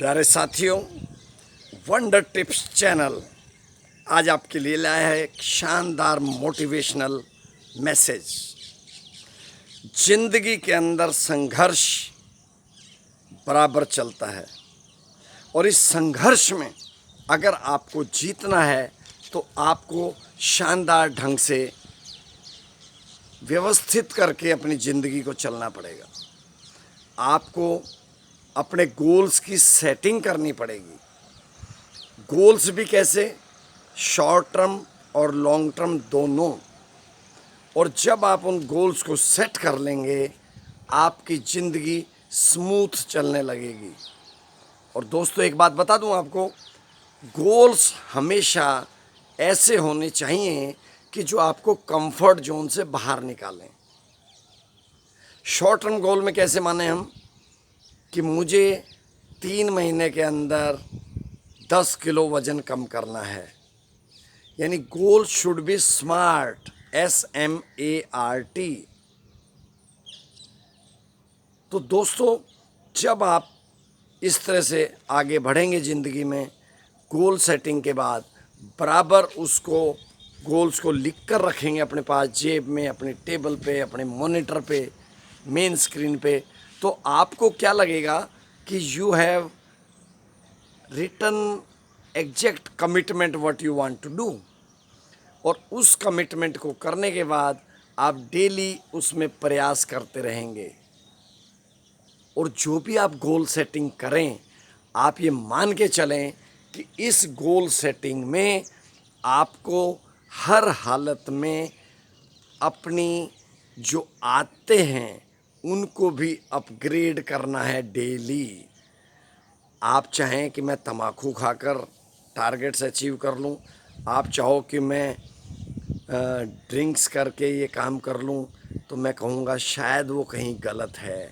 प्यारे साथियों, wonder tips channel आज आपके लिए लाया है एक शानदार मोटिवेशनल मैसेज। जिंदगी के अंदर संघर्ष बराबर चलता है और इस संघर्ष में अगर आपको जीतना है तो आपको शानदार ढंग से व्यवस्थित करके अपनी ज़िंदगी को चलना पड़ेगा। आपको अपने गोल्स की सेटिंग करनी पड़ेगी। गोल्स भी कैसे? शॉर्ट टर्म और लॉन्ग टर्म दोनों। और जब आप उन गोल्स को सेट कर लेंगे आपकी ज़िंदगी स्मूथ चलने लगेगी। और दोस्तों एक बात बता दूं आपको, गोल्स हमेशा ऐसे होने चाहिए कि जो आपको कंफर्ट जोन से बाहर निकालें। शॉर्ट टर्म गोल में कैसे माने हम कि मुझे 3 महीने के अंदर 10 किलो वज़न कम करना है, यानी goal should be smart, SMART। तो दोस्तों जब आप इस तरह से आगे बढ़ेंगे ज़िंदगी में, गोल सेटिंग के बाद बराबर उसको गोल्स को लिख कर रखेंगे अपने पास, जेब में, अपने टेबल पे, अपने मॉनिटर पे, मेन स्क्रीन पे, तो आपको क्या लगेगा कि you have written exact commitment what you want to do. और उस कमिटमेंट को करने के बाद आप डेली उसमें प्रयास करते रहेंगे। और जो भी आप गोल सेटिंग करें, आप ये मान के चलें कि इस गोल सेटिंग में आपको हर हालत में अपनी जो आदतें हैं उनको भी अपग्रेड करना है डेली। आप चाहें कि मैं तम्बाकू खाकर टारगेट्स अचीव कर लूं, आप चाहो कि मैं ड्रिंक्स करके ये काम कर लूं, तो मैं कहूँगा शायद वो कहीं गलत है।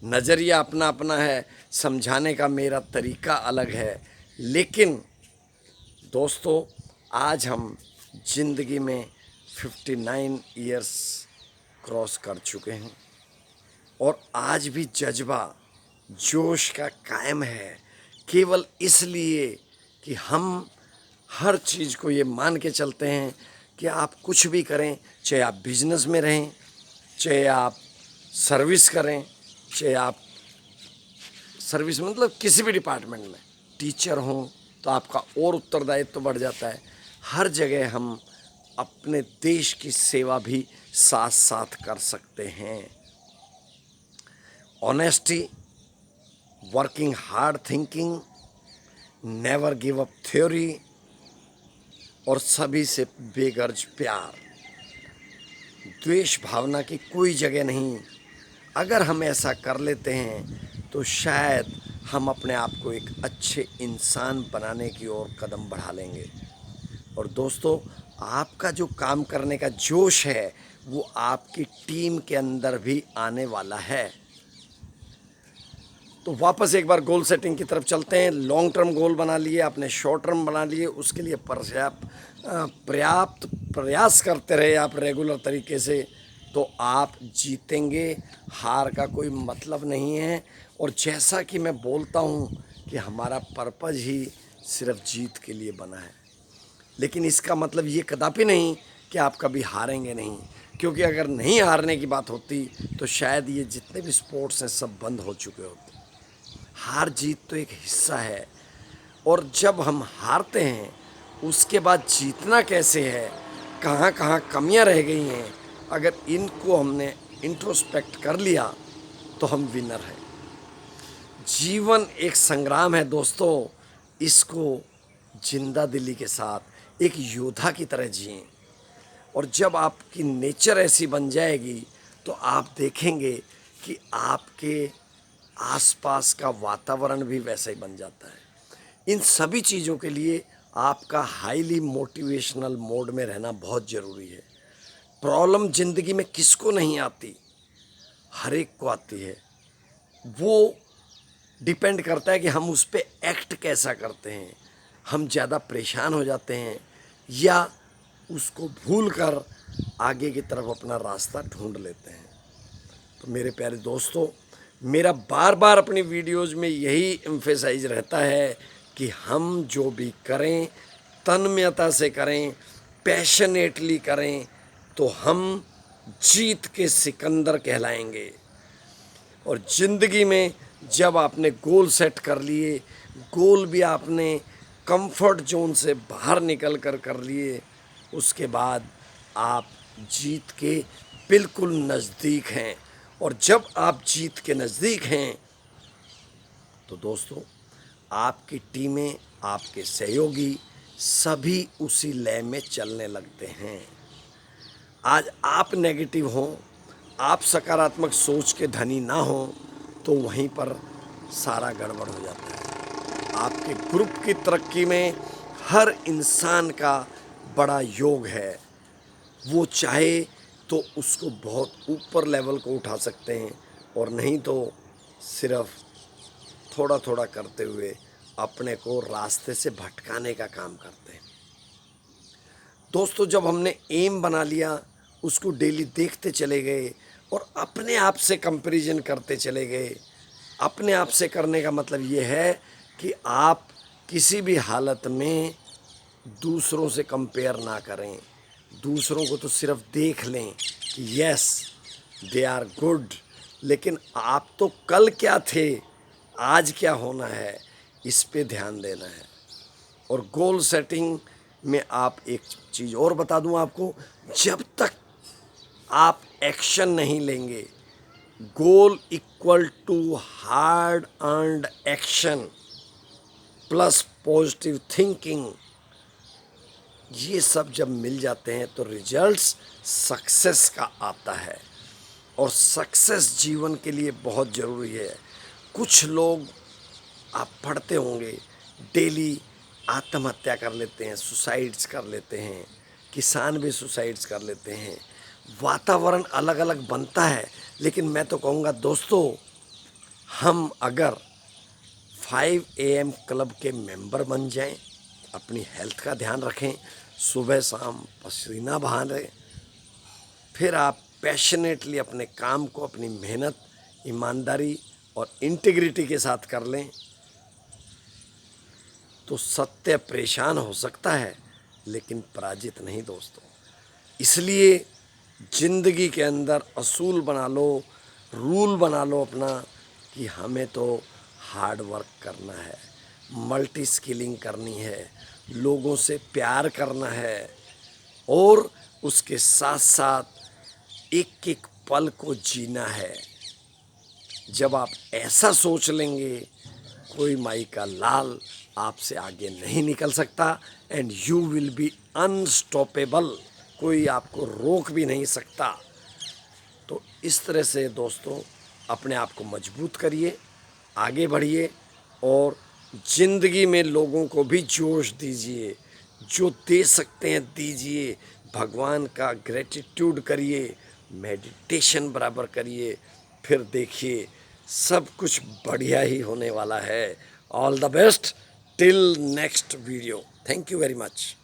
नज़रिया अपना अपना है, समझाने का मेरा तरीका अलग है। लेकिन दोस्तों आज हम ज़िंदगी में 59 ईयर्स क्रॉस कर चुके हैं और आज भी जज्बा जोश का कायम है, केवल इसलिए कि हम हर चीज़ को ये मान के चलते हैं कि आप कुछ भी करें, चाहे आप बिजनेस में रहें, चाहे आप सर्विस करें, चाहे आप सर्विस मतलब किसी भी डिपार्टमेंट में टीचर हों तो आपका और उत्तरदायित्व तो बढ़ जाता है। हर जगह हम अपने देश की सेवा भी साथ साथ कर सकते हैं। Honesty, working hard, thinking, never give up theory और सभी से बेगर्ज प्यार। द्वेष भावना की कोई जगह नहीं। अगर हम ऐसा कर लेते हैं तो शायद हम अपने आप को एक अच्छे इंसान बनाने की ओर कदम बढ़ा लेंगे। और दोस्तों आपका जो काम करने का जोश है वो आपकी टीम के अंदर भी आने वाला है। तो वापस एक बार गोल सेटिंग की तरफ चलते हैं। लॉन्ग टर्म गोल बना लिए आपने, शॉर्ट टर्म बना लिए, उसके लिए पर्याप्त प्रयास करते रहे आप रेगुलर तरीके से, तो आप जीतेंगे। हार का कोई मतलब नहीं है। और जैसा कि मैं बोलता हूँ कि हमारा पर्पज़ ही सिर्फ जीत के लिए बना है, लेकिन इसका मतलब ये कदापि नहीं कि आप कभी हारेंगे नहीं, क्योंकि अगर नहीं हारने की बात होती तो शायद ये जितने भी स्पोर्ट्स हैं सब बंद हो चुके होते। हार जीत तो एक हिस्सा है, और जब हम हारते हैं उसके बाद जीतना कैसे है, कहाँ कहाँ कमियां रह गई हैं, अगर इनको हमने इंट्रोस्पेक्ट कर लिया तो हम विनर हैं। जीवन एक संग्राम है दोस्तों, इसको जिंदा दिली के साथ एक योद्धा की तरह जिएं। और जब आपकी नेचर ऐसी बन जाएगी तो आप देखेंगे कि आपके आसपास का वातावरण भी वैसा ही बन जाता है। इन सभी चीज़ों के लिए आपका हाईली मोटिवेशनल मोड में रहना बहुत ज़रूरी है। प्रॉब्लम ज़िंदगी में किसको नहीं आती, हर एक को आती है। वो डिपेंड करता है कि हम उस पर एक्ट कैसा करते हैं। हम ज़्यादा परेशान हो जाते हैं या उसको भूल कर आगे की तरफ अपना रास्ता ढूंढ लेते हैं। तो मेरे प्यारे दोस्तों, मेरा बार बार अपनी वीडियोज़ में यही एम्फेसाइज रहता है कि हम जो भी करें तन्मयता से करें, पैशनेटली करें, तो हम जीत के सिकंदर कहलाएंगे। और ज़िंदगी में जब आपने गोल सेट कर लिए, गोल भी आपने कंफर्ट जोन से बाहर निकल कर लिए, उसके बाद आप जीत के बिल्कुल नज़दीक हैं। और जब आप जीत के नज़दीक हैं तो दोस्तों आपकी टीमें, आपके सहयोगी सभी उसी लय में चलने लगते हैं। आज आप नेगेटिव हों, आप सकारात्मक सोच के धनी ना हों, तो वहीं पर सारा गड़बड़ हो जाता है। आपके ग्रुप की तरक्की में हर इंसान का बड़ा योग है। वो चाहे तो उसको बहुत ऊपर लेवल को उठा सकते हैं, और नहीं तो सिर्फ थोड़ा थोड़ा करते हुए अपने को रास्ते से भटकाने का काम करते हैं। दोस्तों, जब हमने एम बना लिया, उसको डेली देखते चले गए और अपने आप से कंपैरिजन करते चले गए। अपने आप से करने का मतलब ये है कि आप किसी भी हालत में दूसरों से कंपेयर ना करें। दूसरों को तो सिर्फ देख लें कि यस दे आर गुड, लेकिन आप तो कल क्या थे, आज क्या होना है, इस पे ध्यान देना है। और गोल सेटिंग में आप एक चीज़ और बता दूं आपको, जब तक आप एक्शन नहीं लेंगे, goal equal to hard earned action plus positive thinking, ये सब जब मिल जाते हैं तो रिजल्ट्स सक्सेस का आता है। और सक्सेस जीवन के लिए बहुत ज़रूरी है। कुछ लोग आप पढ़ते होंगे डेली आत्महत्या कर लेते हैं, सुसाइड्स कर लेते हैं, किसान भी सुसाइड्स कर लेते हैं। वातावरण अलग अलग बनता है, लेकिन मैं तो कहूँगा दोस्तों, हम अगर 5 AM क्लब के मेंबर बन जाएं, अपनी हेल्थ का ध्यान रखें, सुबह शाम पसीना बहाएं, फिर आप पैशनेटली अपने काम को अपनी मेहनत, ईमानदारी और इंटीग्रिटी के साथ कर लें, तो सत्य परेशान हो सकता है लेकिन पराजित नहीं दोस्तों। इसलिए ज़िंदगी के अंदर असूल बना लो, रूल बना लो अपना कि हमें तो हार्ड वर्क करना है, मल्टी स्किलिंग करनी है, लोगों से प्यार करना है, और उसके साथ साथ एक एक पल को जीना है। जब आप ऐसा सोच लेंगे, कोई माई का लाल आपसे आगे नहीं निकल सकता, and you will be unstoppable, कोई आपको रोक भी नहीं सकता। तो इस तरह से दोस्तों अपने आप को मजबूत करिए, आगे बढ़िए, और ज़िंदगी में लोगों को भी जोश दीजिए, जो दे सकते हैं दीजिए। भगवान का ग्रेटिट्यूड करिए, मेडिटेशन बराबर करिए, फिर देखिए सब कुछ बढ़िया ही होने वाला है। All the best till next video. Thank you very much.